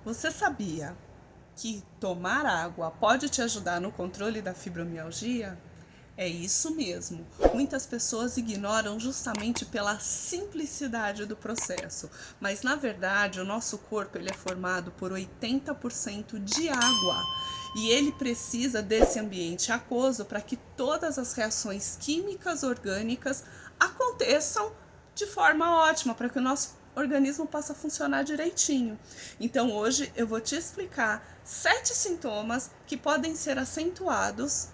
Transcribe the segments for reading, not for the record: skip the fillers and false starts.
Você sabia que tomar água pode te ajudar no controle da fibromialgia? É isso mesmo. Muitas pessoas ignoram justamente pela simplicidade do processo, mas na verdade o nosso corpo ele é formado por 80% de água e ele precisa desse ambiente aquoso para que todas as reações químicas orgânicas aconteçam de forma ótima, para que o nosso organismo possa funcionar direitinho. Então hoje eu vou te explicar 7 sintomas que podem ser acentuados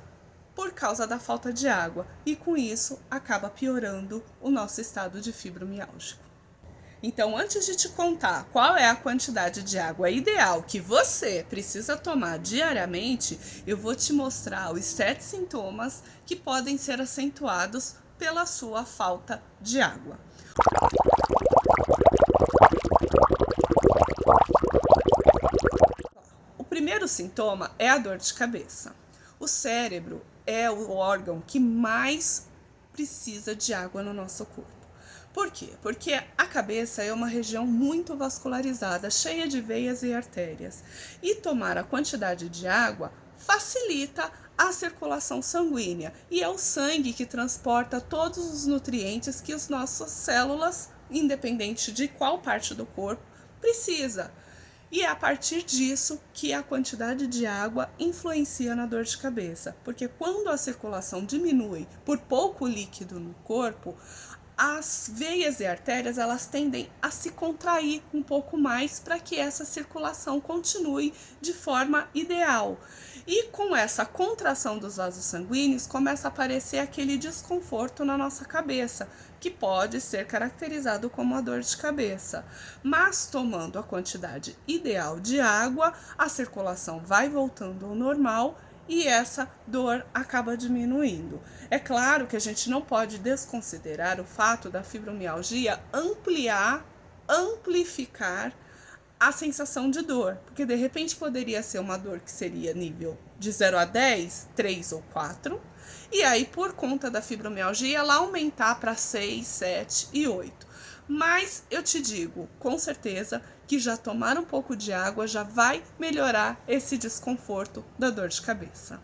por causa da falta de água e com isso acaba piorando o nosso estado de fibromialgia. Então, antes de te contar qual é a quantidade de água ideal que você precisa tomar diariamente, eu vou te mostrar os 7 sintomas que podem ser acentuados pela sua falta de água. O primeiro sintoma é a dor de cabeça. O cérebro é o órgão que mais precisa de água no nosso corpo. Por quê? Porque a cabeça é uma região muito vascularizada, cheia de veias e artérias. E tomar a quantidade de água facilita a circulação sanguínea. E é o sangue que transporta todos os nutrientes que as nossas células, independente de qual parte do corpo, precisa. E é a partir disso que a quantidade de água influencia na dor de cabeça, porque quando a circulação diminui por pouco líquido no corpo, as veias e artérias elas tendem a se contrair um pouco mais para que essa circulação continue de forma ideal. E com essa contração dos vasos sanguíneos começa a aparecer aquele desconforto na nossa cabeça, que pode ser caracterizado como a dor de cabeça. Mas tomando a quantidade ideal de água, a circulação vai voltando ao normal e essa dor acaba diminuindo. É claro que a gente não pode desconsiderar o fato da fibromialgia amplificar a sensação de dor, porque de repente poderia ser uma dor que seria nível de 0 a 10, 3 ou 4, e aí por conta da fibromialgia ela aumentar para 6, 7 e 8. Mas eu te digo, com certeza, que já tomar um pouco de água já vai melhorar esse desconforto da dor de cabeça.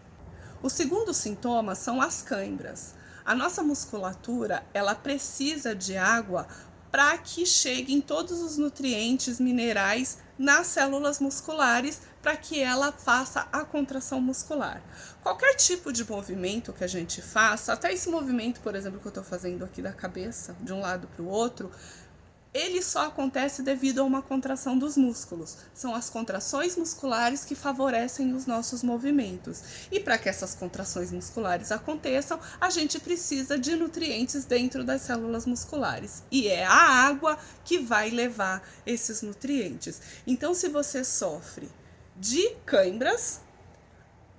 O segundo sintoma são as câimbras. A nossa musculatura, ela precisa de água para que cheguem todos os nutrientes, minerais nas células musculares para que ela faça a contração muscular. Qualquer tipo de movimento que a gente faça, até esse movimento, por exemplo, que eu estou fazendo aqui da cabeça, de um lado para o outro, ele só acontece devido a uma contração dos músculos. São as contrações musculares que favorecem os nossos movimentos. E para que essas contrações musculares aconteçam, a gente precisa de nutrientes dentro das células musculares. E é a água que vai levar esses nutrientes. Então, se você sofre de câimbras,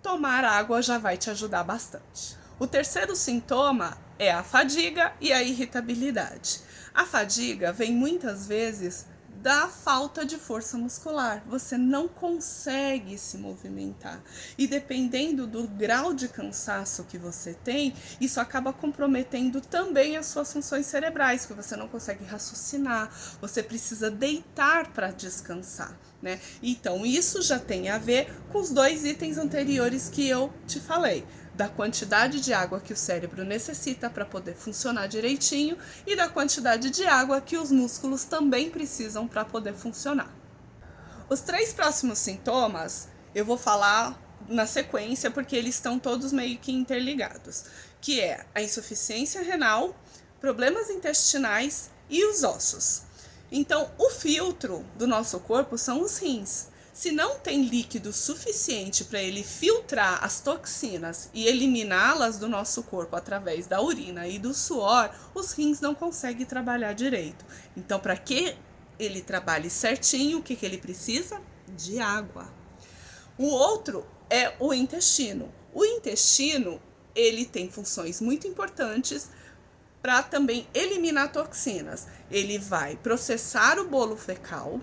tomar água já vai te ajudar bastante. O terceiro sintoma é a fadiga e a irritabilidade. A fadiga vem muitas vezes da falta de força muscular. Você não consegue se movimentar. E dependendo do grau de cansaço que você tem, isso acaba comprometendo também as suas funções cerebrais, que você não consegue raciocinar, você precisa deitar para descansar, né? Então, isso já tem a ver com os 2 itens anteriores que eu te falei, da quantidade de água que o cérebro necessita para poder funcionar direitinho e da quantidade de água que os músculos também precisam para poder funcionar. Os 3 próximos sintomas eu vou falar na sequência porque eles estão todos meio que interligados, que é a insuficiência renal, problemas intestinais e os ossos. Então, o filtro do nosso corpo são os rins. Se não tem líquido suficiente para ele filtrar as toxinas e eliminá-las do nosso corpo através da urina e do suor, os rins não conseguem trabalhar direito. Então, para que ele trabalhe certinho, o que ele precisa? De água. O outro é o intestino. O intestino, ele tem funções muito importantes para também eliminar toxinas. Ele vai processar o bolo fecal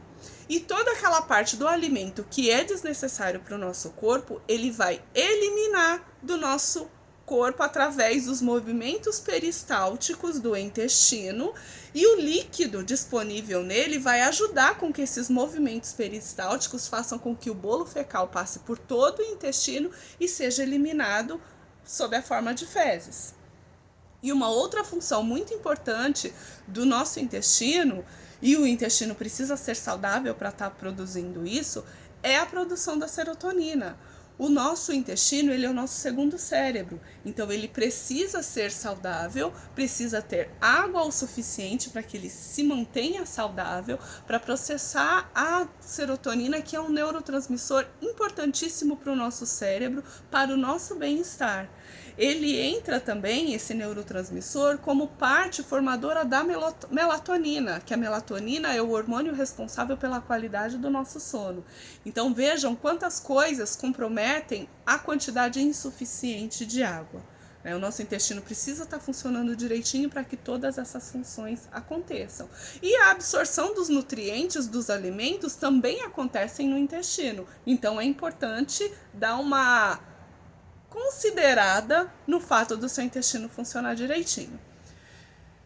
e toda aquela parte do alimento que é desnecessário para o nosso corpo, ele vai eliminar do nosso corpo através dos movimentos peristálticos do intestino, e o líquido disponível nele vai ajudar com que esses movimentos peristálticos façam com que o bolo fecal passe por todo o intestino e seja eliminado sob a forma de fezes. E uma outra função muito importante do nosso intestino, e o intestino precisa ser saudável para estar produzindo isso, é a produção da serotonina. O nosso intestino, ele é o nosso segundo cérebro, então ele precisa ser saudável, precisa ter água o suficiente para que ele se mantenha saudável, para processar a serotonina, que é um neurotransmissor importantíssimo para o nosso cérebro, para o nosso bem-estar. Ele entra também, esse neurotransmissor, como parte formadora da melatonina, que a melatonina é o hormônio responsável pela qualidade do nosso sono. Então vejam quantas coisas comprometem a quantidade insuficiente de água. O nosso intestino precisa estar funcionando direitinho para que todas essas funções aconteçam. E a absorção dos nutrientes dos alimentos também acontecem no intestino. Então é importante dar uma considerada no fato do seu intestino funcionar direitinho.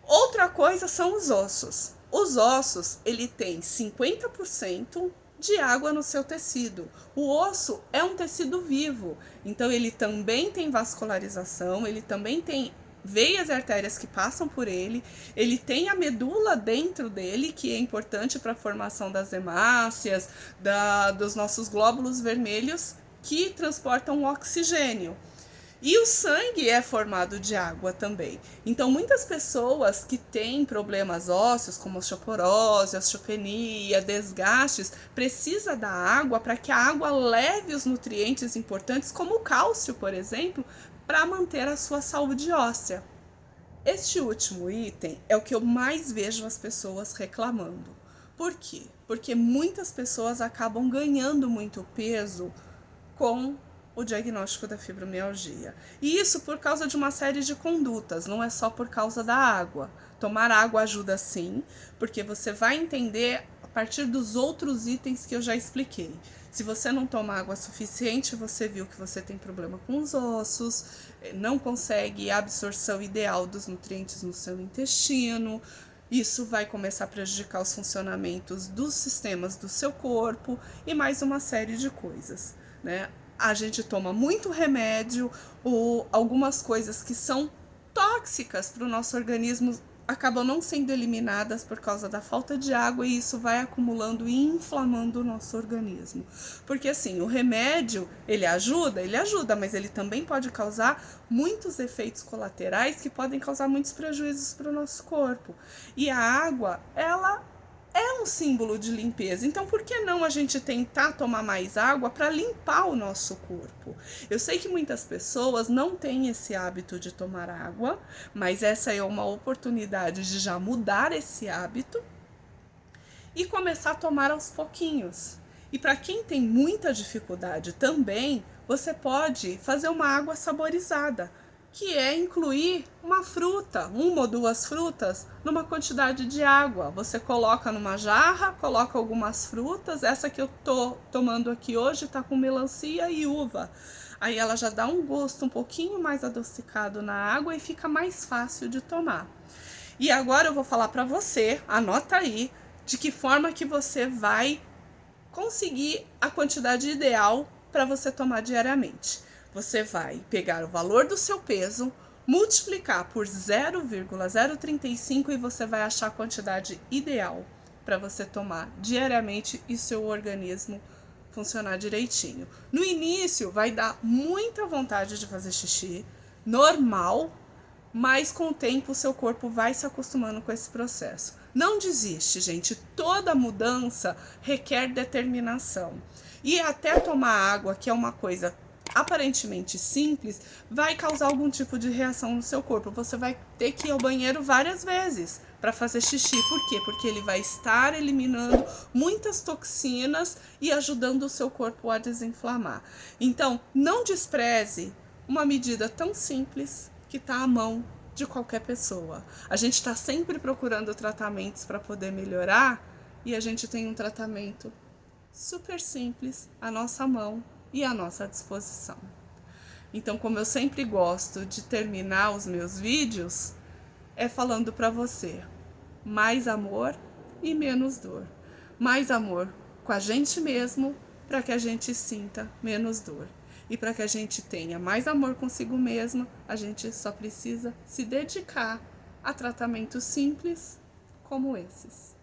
Outra coisa são os ossos. Os ossos, ele tem 50% de água no seu tecido. O osso é um tecido vivo, então ele também tem vascularização, ele também tem veias e artérias que passam por ele, ele tem a medula dentro dele, que é importante para a formação das hemácias, dos nossos glóbulos vermelhos, que transportam o oxigênio. E o sangue é formado de água também. Então, muitas pessoas que têm problemas ósseos, como osteoporose, osteopenia, desgastes, precisam da água para que a água leve os nutrientes importantes, como o cálcio, por exemplo, para manter a sua saúde óssea. Este último item é o que eu mais vejo as pessoas reclamando. Por quê? Porque muitas pessoas acabam ganhando muito peso com o diagnóstico da fibromialgia. E isso por causa de uma série de condutas, não é só por causa da água. Tomar água ajuda sim, porque você vai entender a partir dos outros itens que eu já expliquei. Se você não toma água suficiente, você viu que você tem problema com os ossos, não consegue a absorção ideal dos nutrientes no seu intestino. Isso vai começar a prejudicar os funcionamentos dos sistemas do seu corpo e mais uma série de coisas, né? A gente toma muito remédio, ou algumas coisas que são tóxicas para o nosso organismo acabam não sendo eliminadas por causa da falta de água, e isso vai acumulando e inflamando o nosso organismo. Porque assim, o remédio, ele ajuda, mas ele também pode causar muitos efeitos colaterais que podem causar muitos prejuízos para o nosso corpo. E a água, ela é um símbolo de limpeza, então por que não a gente tentar tomar mais água para limpar o nosso corpo? Eu sei que muitas pessoas não têm esse hábito de tomar água, mas essa é uma oportunidade de já mudar esse hábito e começar a tomar aos pouquinhos. E para quem tem muita dificuldade também, você pode fazer uma água saborizada, que é incluir uma fruta, uma ou duas frutas, numa quantidade de água. Você coloca numa jarra, coloca algumas frutas, essa que eu tô tomando aqui hoje tá com melancia e uva. Aí ela já dá um gosto um pouquinho mais adocicado na água e fica mais fácil de tomar. E agora eu vou falar para você, anota aí, de que forma que você vai conseguir a quantidade ideal para você tomar diariamente. Você vai pegar o valor do seu peso, multiplicar por 0,035 e você vai achar a quantidade ideal para você tomar diariamente e seu organismo funcionar direitinho. No início vai dar muita vontade de fazer xixi, normal, mas com o tempo o seu corpo vai se acostumando com esse processo. Não desiste, gente, toda mudança requer determinação. E até tomar água, que é uma coisa aparentemente simples, vai causar algum tipo de reação no seu corpo. Você vai ter que ir ao banheiro várias vezes para fazer xixi. Por quê? Porque ele vai estar eliminando muitas toxinas e ajudando o seu corpo a desinflamar. Então, não despreze uma medida tão simples que está à mão de qualquer pessoa. A gente está sempre procurando tratamentos para poder melhorar, e a gente tem um tratamento super simples à nossa mão e à nossa disposição. Então, como eu sempre gosto de terminar os meus vídeos, é falando para você: mais amor e menos dor. Mais amor com a gente mesmo, para que a gente sinta menos dor. E para que a gente tenha mais amor consigo mesmo, a gente só precisa se dedicar a tratamentos simples como esses.